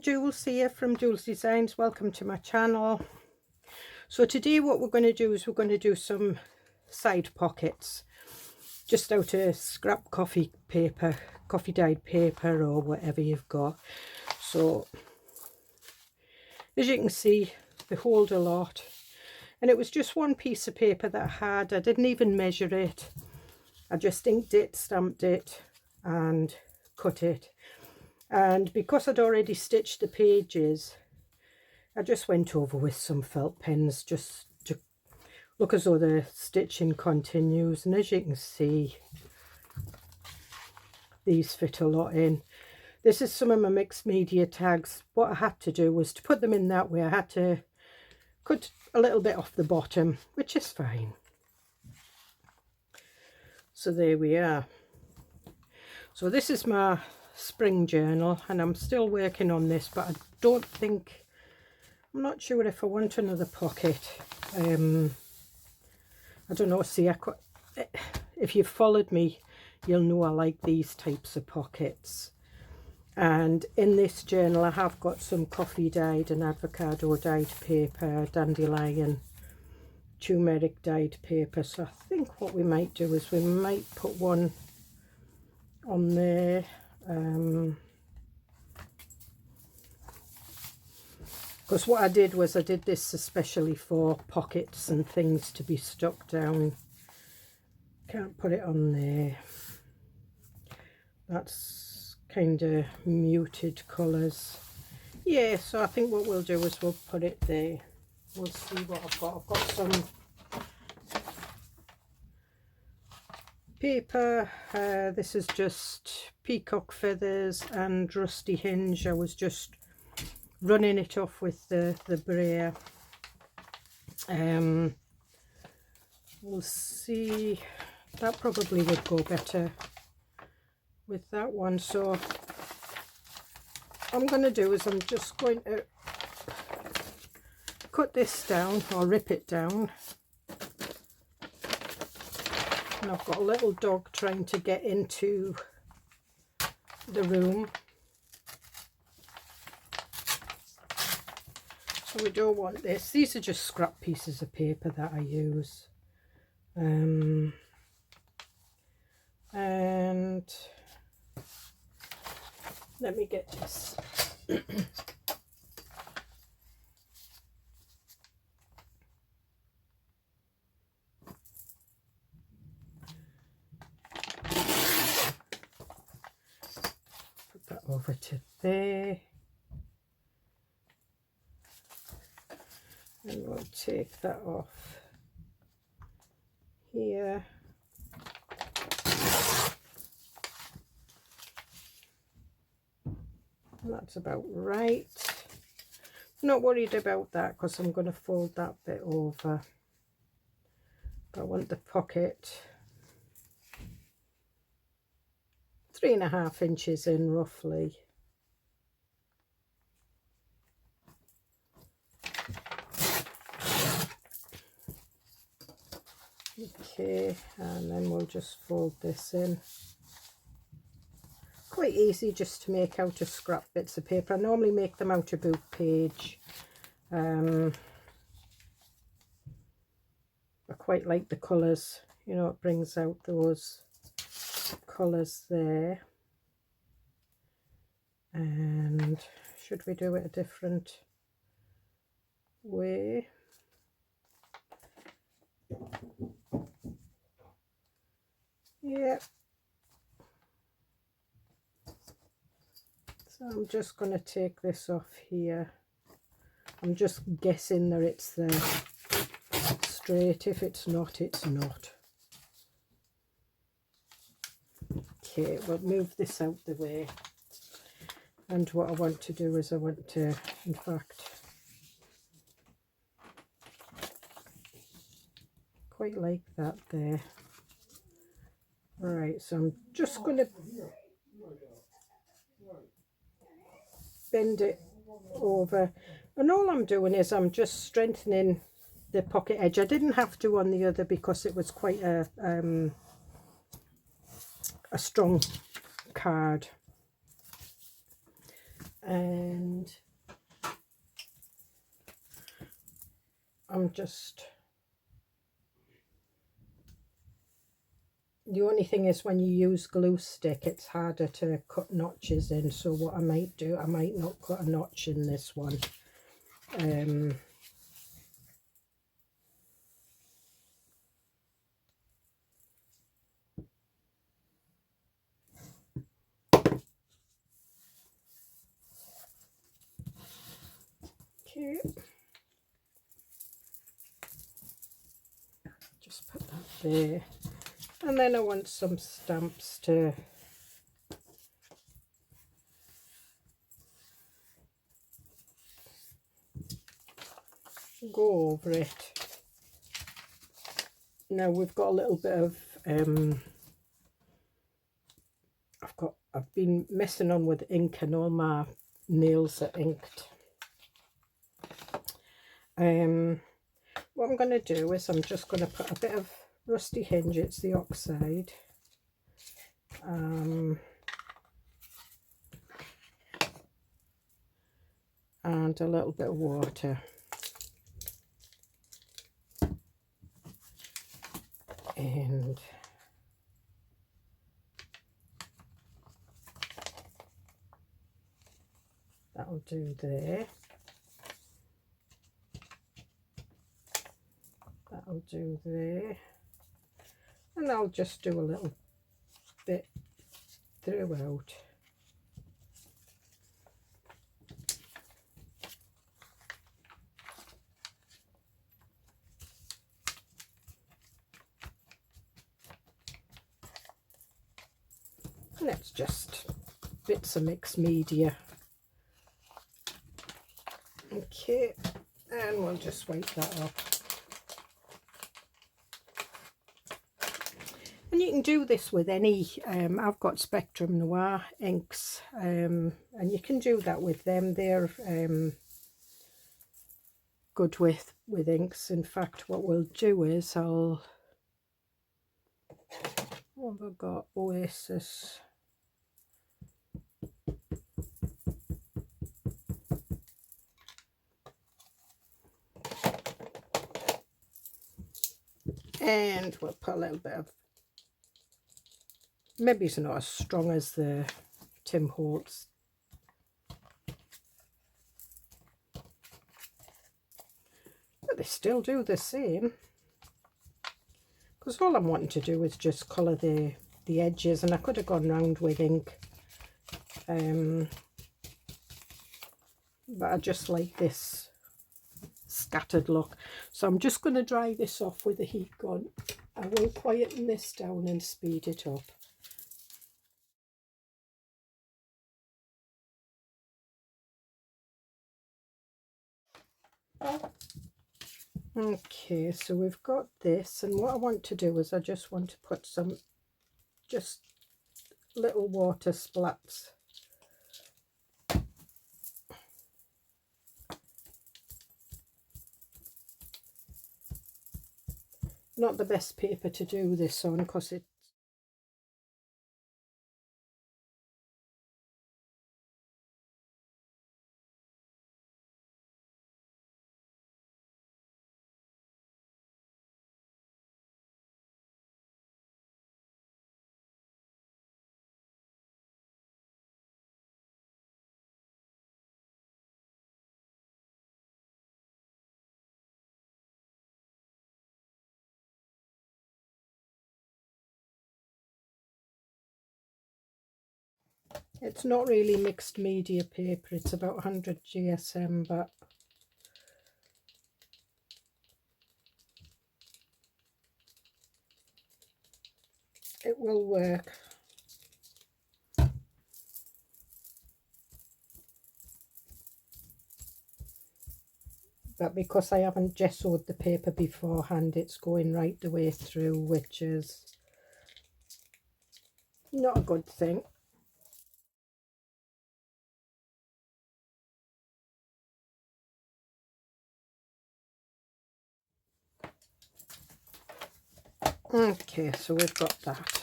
Jules here from Joolsedesigns. Welcome to my channel. So today what we're going to do is we're going to do some side pockets just out of scrap coffee paper, coffee dyed paper or whatever you've got. So as you can see, they hold a lot, and it was just one piece of paper that I had. I didn't even measure it. I just inked it, stamped it and cut it. And because I'd already stitched the pages, I just went over with some felt pens just to look as though the stitching continues. And as you can see, these fit a lot in. This is some of my mixed media tags. What I had to do was to put them in that way. I had to cut a little bit off the bottom, which is fine. So there we are. So this is my spring journal, and I'm still working on this, but I'm not sure if I want another pocket. I don't know. See, if you've followed me, you'll know I like these types of pockets. And in this journal I have got some coffee dyed and avocado dyed paper, dandelion, turmeric dyed paper. So I think what we might do is we might put one on there. Because what I did was I did this especially for pockets and things to be stuck down. Can't put it on there. That's kind of muted colours. Yeah, so I think what we'll do is we'll put it there. We'll see what I've got. I've got some paper. This is just peacock feathers and rusty hinge. I was just running it off with the brayer. We'll see. That probably would go better with that one. So what I'm going to do is I'm just going to cut this down or rip it down. And I've got a little dog trying to get into the room, so we don't want this. These are just scrap pieces of paper that I use. And let me get this. That over to there, and we'll take that off here. And that's about right. Not worried about that because I'm going to fold that bit over. But I want the pocket 3.5 inches in roughly. Okay, and then we'll just fold this in. Quite easy just to make out of scrap bits of paper. I normally make them out of book page. I quite like the colours, you know, it brings out those colours there. And should we do it a different way? Yeah. So I'm just going to take this off here. I'm just guessing that it's there straight. If it's not, it's not. Okay, we'll move this out the way. And what I want to do is I want to, in fact, quite like that there. Right, so I'm just going to bend it over, and all I'm doing is I'm just strengthening the pocket edge. I didn't have to on the other because it was quite a strong card. and I'm just, the only thing is when you use glue stick it's harder to cut notches in, so what I might do, I might not cut a notch in this one. Okay, just put that there, and then I want some stamps to go over it. Now we've got a little bit of I've been messing on with ink and all my nails are inked. What I'm going to do is I'm just going to put a bit of Rusty Hinge, it's the oxide, and a little bit of water, and that'll do there. That'll do there, and I'll just do a little bit throughout. And it's just bits of mixed media. Okay, and we'll just wipe that off. And you can do this with any, I've got Spectrum Noir inks, and you can do that with them. They're good with inks. In fact, what we'll do is what have I got? Oasis. And we'll put a little bit of, maybe it's not as strong as the Tim Holtz. But they still do the same. Because all I'm wanting to do is just colour the edges, and I could have gone round with ink. But I just like this scattered look. So I'm just going to dry this off with a heat gun. I will quieten this down and speed it up. Okay, so we've got this, and what I want to do is I just want to put some just little water splats. Not the best paper to do this on because it it's not really mixed media paper, it's about 100 GSM, but it will work. But because I haven't gessoed the paper beforehand, it's going right the way through, which is not a good thing. Okay, so we've got that.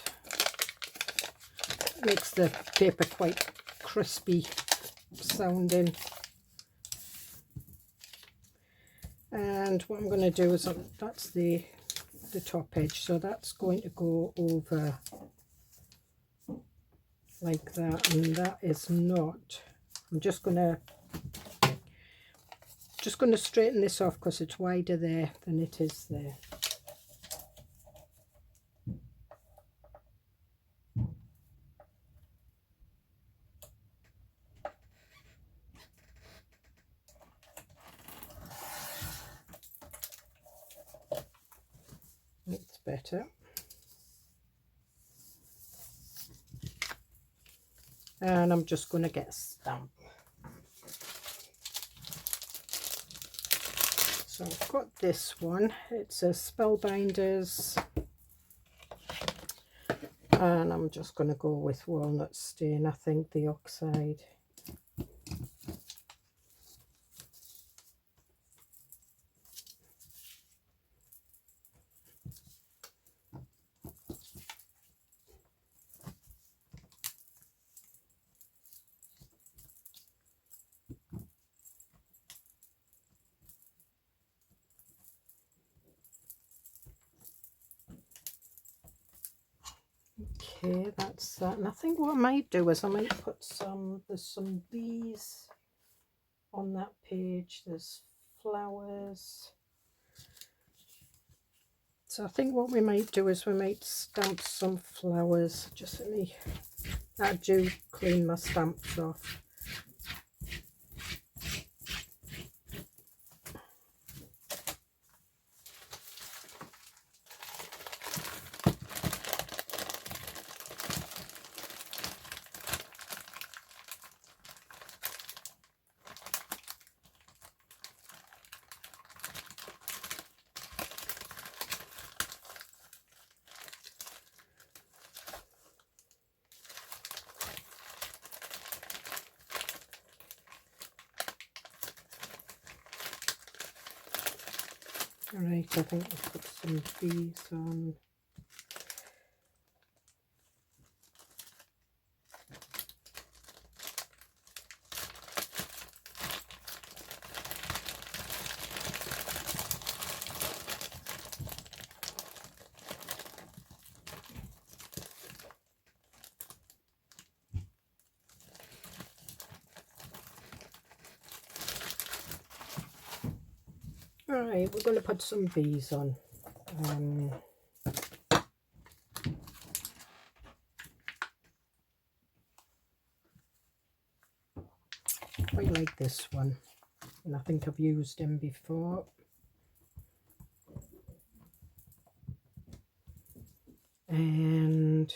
Makes the paper quite crispy sounding. And what I'm going to do is, that's the top edge, so that's going to go over like that, and that is not. I'm just going to straighten this off because it's wider there than it is there. It's better. And I'm just going to get a stamp. So I've got this one. It's a Spellbinders. And I'm just going to go with walnut stain, I think, the oxide. Okay, that's that. And I think what I might do is I might put there's some bees on that page. There's flowers. So I think what we might do is we might stamp some flowers. Just let me, I do clean my stamps off. Alright, I think I'll put some bees on. Alright, we're going to put some bees on. I like this one, and I think I've used him before. And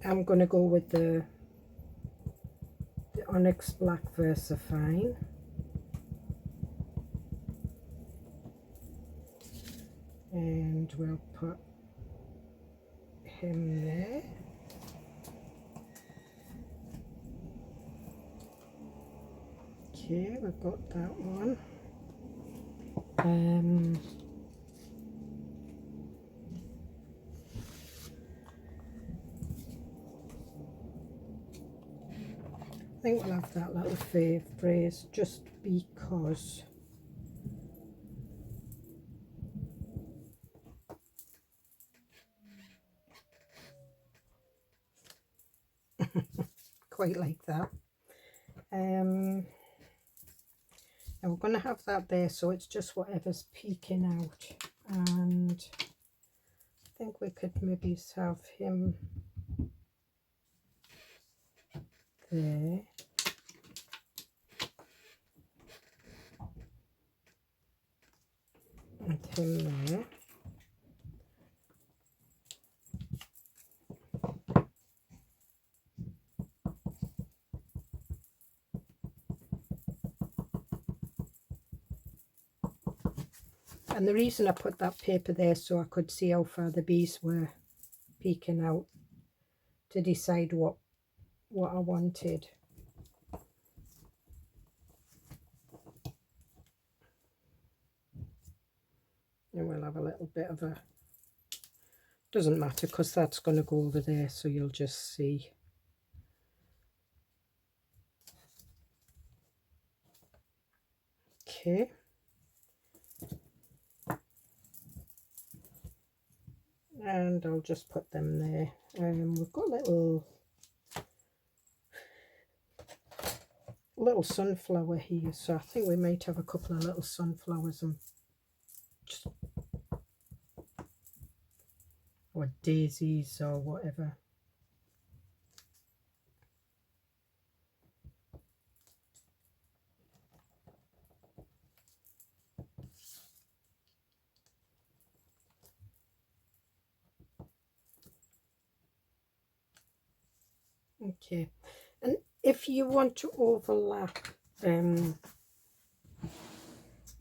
I'm going to go with the Onyx Black Versafine. And we'll put him there. Okay, we've got that one. I think we'll have that little phrase just because. Quite like that. And we're going to have that there, so it's just whatever's peeking out. And I think we could maybe have him there. And him there. And the reason I put that paper there so I could see how far the bees were peeking out to decide what I wanted. And we'll have a little bit of a, doesn't matter because that's going to go over there, so you'll just see. Okay. And I'll just put them there. We've got little sunflower here, so I think we might have a couple of little sunflowers and just, or daisies or whatever. Okay, and if you want to overlap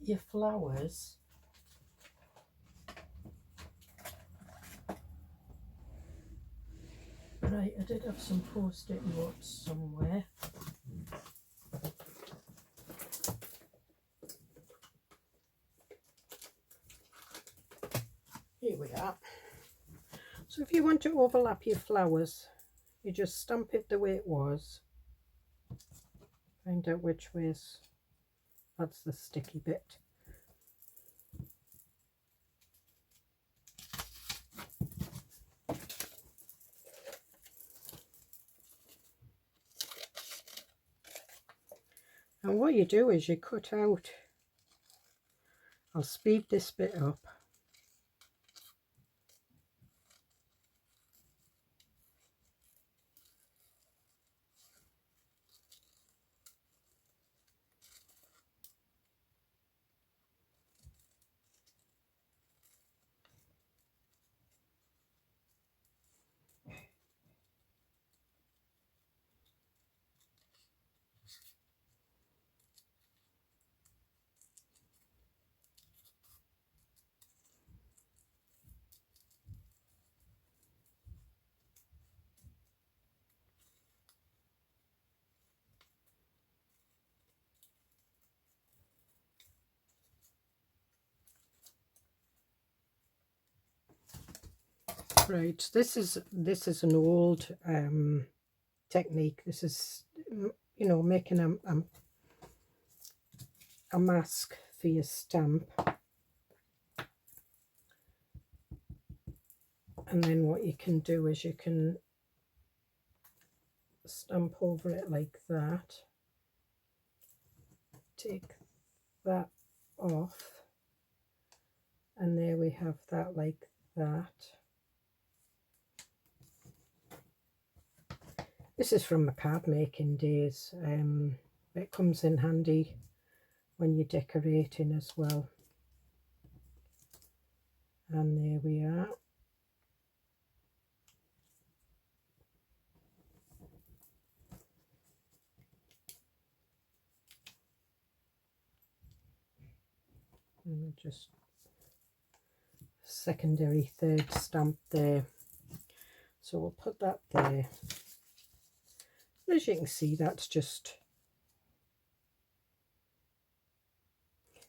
your flowers, right, I did have some post-it notes somewhere. Here we are. So if you want to overlap your flowers, you just stamp it the way it was. Find out which ways, that's the sticky bit. And what you do is you cut out, I'll speed this bit up. Right, this is an old technique. This is, you know, making a mask for your stamp, and then what you can do is you can stamp over it like that, take that off, and there we have that like that. This is from my card making days. It comes in handy when you're decorating as well. And there we are. And just secondary third stamp there. So we'll put that there. As you can see, that's just,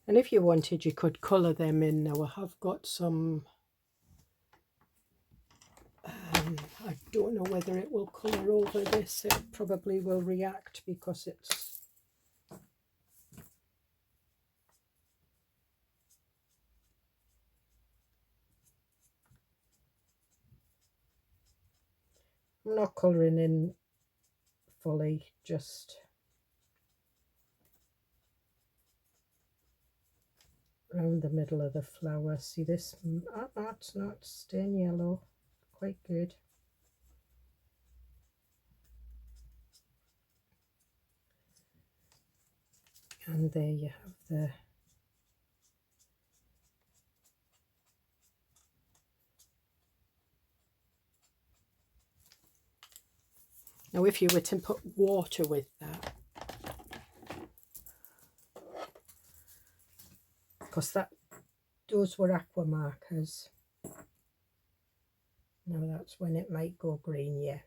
and if you wanted you could colour them in. Now I have got some, I don't know whether it will colour over this. It probably will react because it's, I'm not colouring in fully, just around the middle of the flower. See this? That's not staying yellow. Quite good. And there you have the now if you were to put water with that, because those were aqua markers, now that's when it might go green, yeah.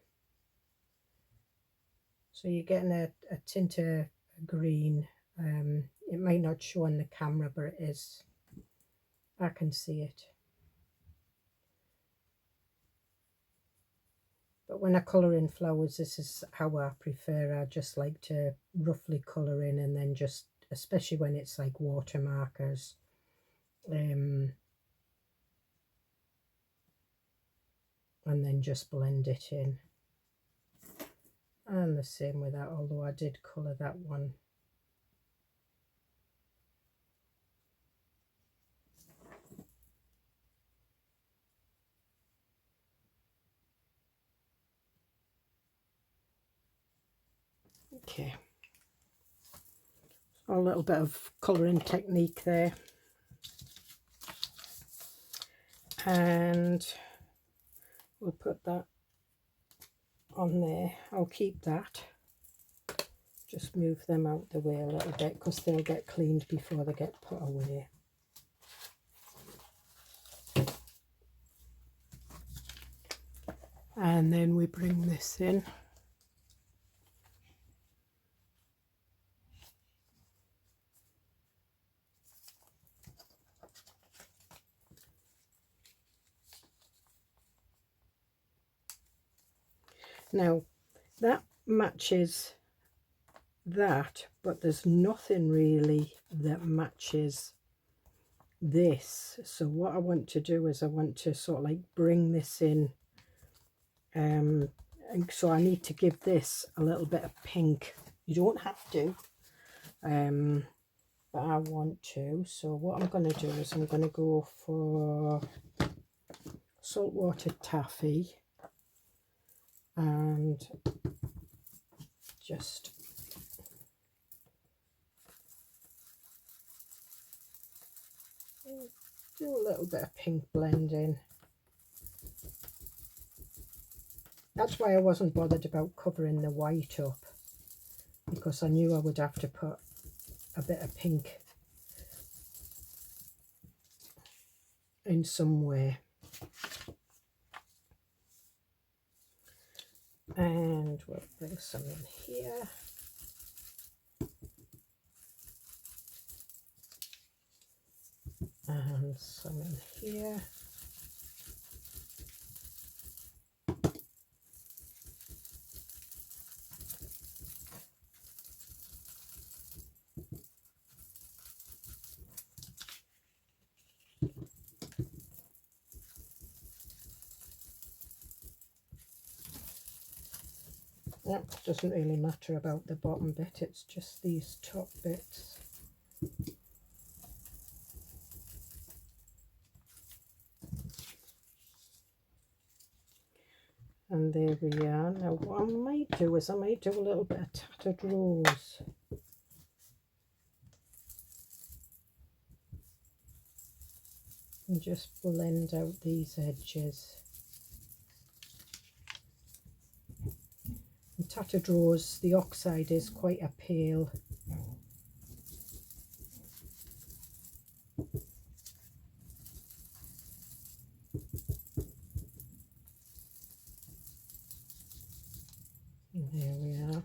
So you're getting a tint of green. It might not show on the camera, but it is. I can see it. But when I colour in flowers, this is how I prefer. I just like to roughly colour in and then just especially when it's like water markers. And then just blend it in. And the same with that, although I did colour that one. Okay, so a little bit of colouring technique there. And we'll put that on there. I'll keep that. Just move them out the way a little bit because they'll get cleaned before they get put away. And then we bring this in. Now that matches that, but there's nothing really that matches this. So what I want to do is I want to sort of like bring this in, and so I need to give this a little bit of pink. You don't have to, but I want to. So what I'm going to do is I'm going to go for saltwater taffy and just do a little bit of pink blending. That's why I wasn't bothered about covering the white up, because I knew I would have to put a bit of pink in somewhere. And we'll bring some in here. And some in here. That doesn't really matter about the bottom bit, it's just these top bits. And there we are. Now what I might do is I might do a little bit of tattered rose. And just blend out these edges. And tattered rose, the oxide is quite a pale. And there we are.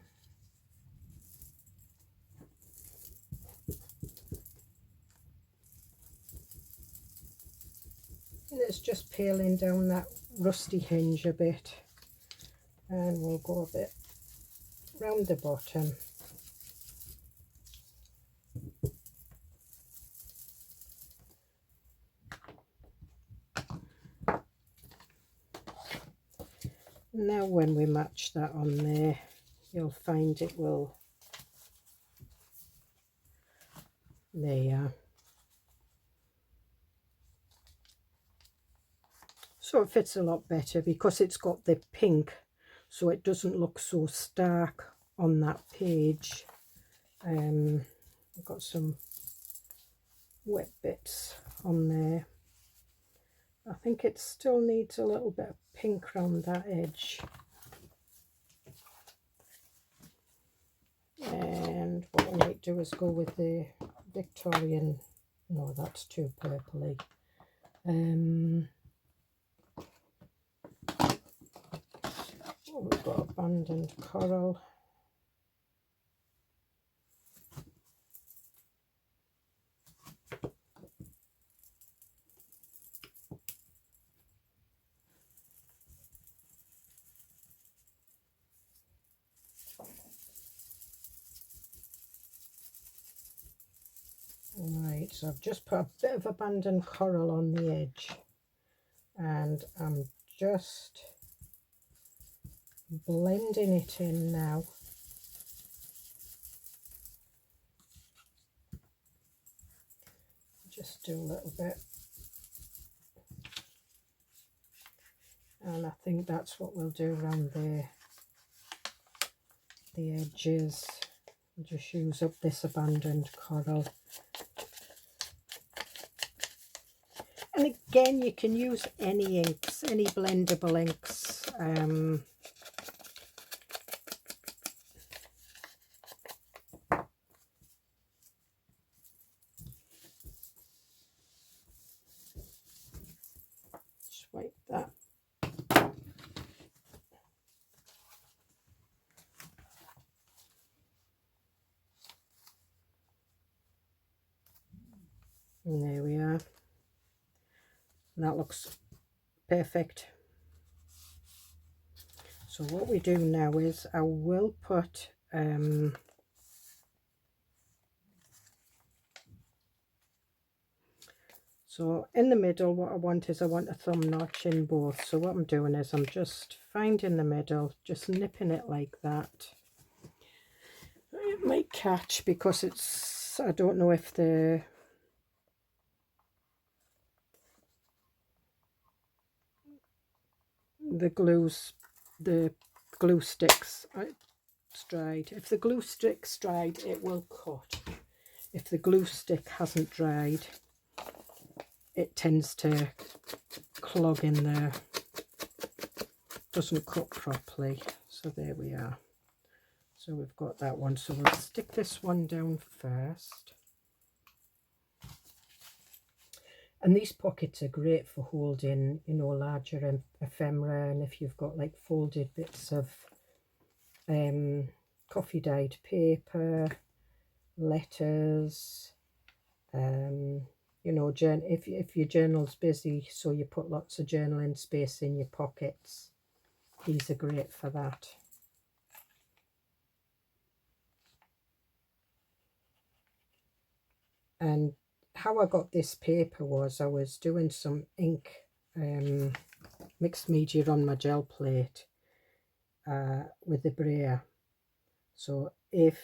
And it's just peeling down that rusty hinge a bit. And we'll go a bit round the bottom. Now when we match that on there, you'll find it will, there you are. So it fits a lot better because it's got the pink, so it doesn't look so stark on that page. I've got some wet bits on there. I think it still needs a little bit of pink around that edge. And what we might do is go with the Victorian, no, that's too purpley. Oh, we've got abandoned coral. Right, so I've just put a bit of abandoned coral on the edge, and I'm just blending it in now. Just do a little bit, and I think that's what we'll do around there, the edges. We'll just use up this abandoned coral. And again, you can use any inks, any blendable inks. Just wipe that. And there we are. And that looks perfect. So what we do now is I will put so in the middle, what I want is I want a thumb notch in both. So what I'm doing is I'm just finding the middle, just nipping it like that. It might catch because it's, I don't know if the glue sticks it's dried. If the glue stick's dried, it will cut. If the glue stick hasn't dried, it tends to clog in there, doesn't cut properly. So there we are. So we've got that one. So we'll stick this one down first. And these pockets are great for holding, you know, larger ephemera, and if you've got like folded bits of coffee dyed paper, letters, you know, if your journal's busy, so you put lots of journaling space in your pockets, these are great for that. And how I got this paper was I was doing some ink, mixed media on my gel plate with the brayer. So if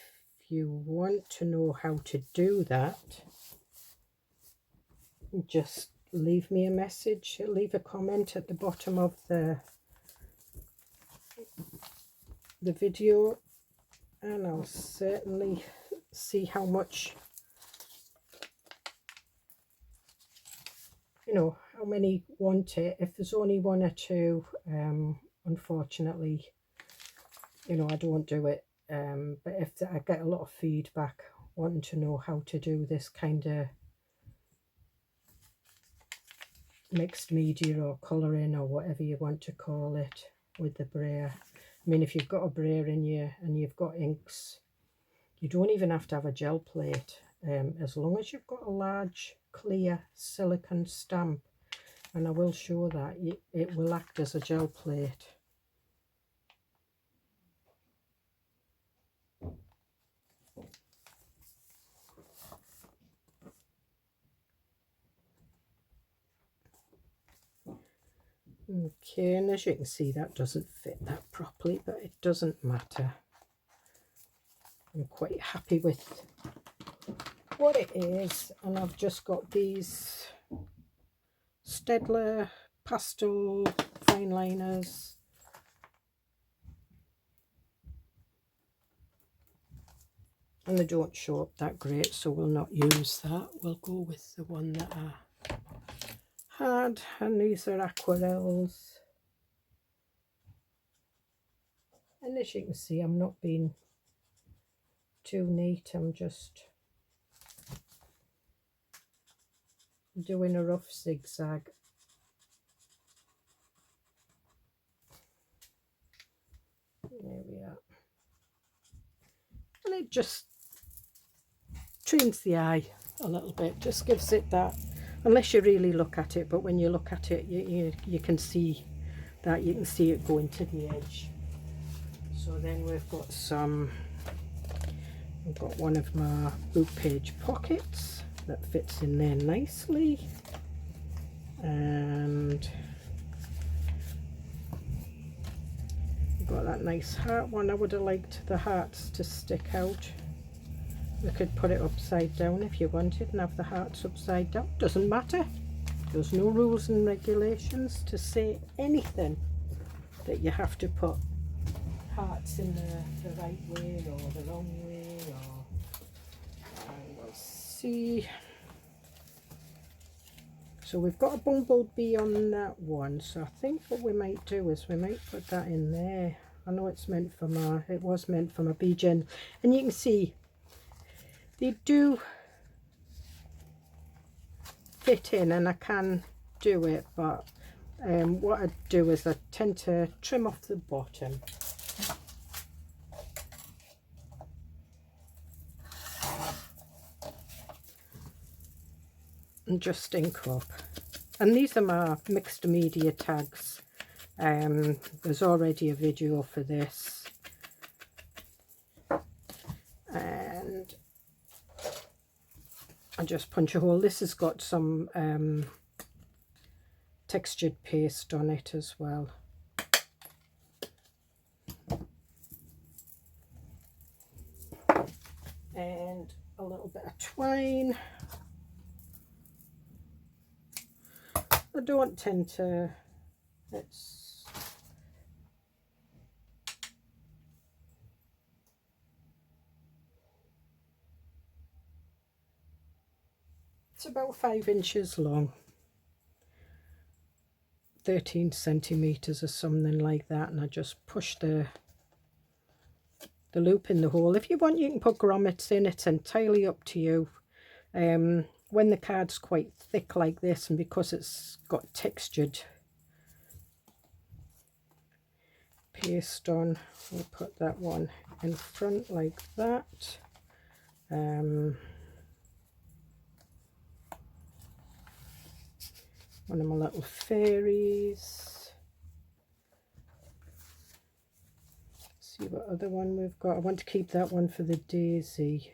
you want to know how to do that, just leave me a message, leave a comment at the bottom of the video, and I'll certainly see how much, you know, how many want it. If there's only one or two, unfortunately, you know, I don't do it. But if I get a lot of feedback wanting to know how to do this kind of mixed media or colouring or whatever you want to call it with the brayer. I mean, if you've got a brayer in you and you've got inks, you don't even have to have a gel plate. As long as you've got a large clear silicone stamp, and I will show that, it will act as a gel plate. Okay, and as you can see, that doesn't fit that properly, but it doesn't matter. I'm quite happy with what it is, and I've just got these Staedtler pastel fine liners. And they don't show up that great, so we'll not use that. We'll go with the one that I had, and these are aquarelles. And as you can see, I'm not being too neat, I'm just doing a rough zigzag. There we are. And it just trains the eye a little bit, just gives it that, unless you really look at it, but when you look at it, you can see that, you can see it going to the edge. So then we've got one of my book page pockets. that fits in there nicely. And we've got that nice heart one. I would have liked the hearts to stick out. We could put it upside down if you wanted and have the hearts upside down. Doesn't matter. There's no rules and regulations to say anything that you have to put hearts in the right way or the wrong way, or we'll see. So we've got a bumblebee on that one, so I think what we might do is we might put that in there. I know it's meant for it was meant for my bee gen, and you can see they do fit in and I can do it, but what I do is I tend to trim off the bottom. And just ink up. And these are my mixed media tags. There's already a video for this. And I just punch a hole. This has got some textured paste on it as well. And a little bit of twine. I don't tend to, it's about 5 inches long, 13 centimeters or something like that, and I just push the loop in the hole. If you want, you can put grommets in. It's entirely up to you. When the card's quite thick like this, and because it's got textured paste on, we'll put that one in front like that. One of my little fairies. See what other one we've got. I want to keep that one for the daisy.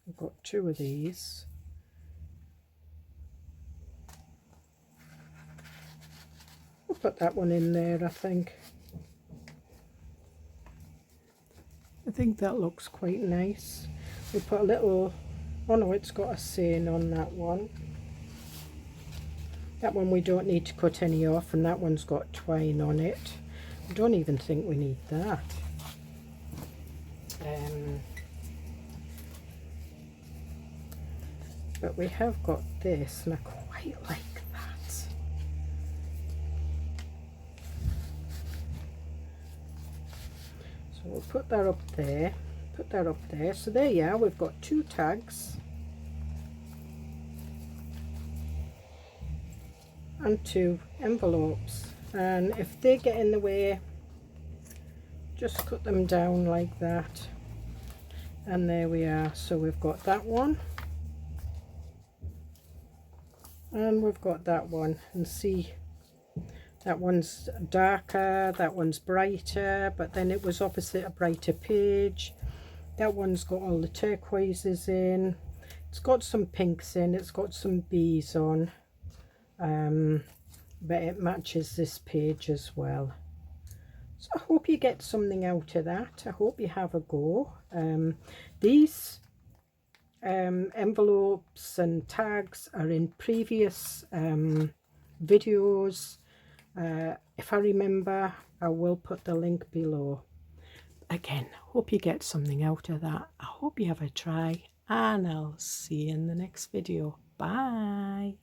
I've got 2 of these. I'll put that one in there, I think. I think that looks quite nice. We put a little, oh no, it's got a saying on that one. That one we don't need to cut any off, and that one's got twine on it. I don't even think we need that. But we have got this, and I quite like that. So we'll put that up there, put that up there. So there you are, we've got 2 tags and 2 envelopes. And if they get in the way, just cut them down like that. And there we are. So we've got that one. And we've got that one, and see, that one's darker, that one's brighter, but then it was opposite a brighter page. That one's got all the turquoises in, it's got some pinks in, it's got some bees on, but it matches this page as well. So I hope you get something out of that. I hope you have a go. These envelopes and tags are in previous videos. If I remember, I will put the link below. Again, hope you get something out of that. I hope you have a try, and I'll see you in the next video. Bye.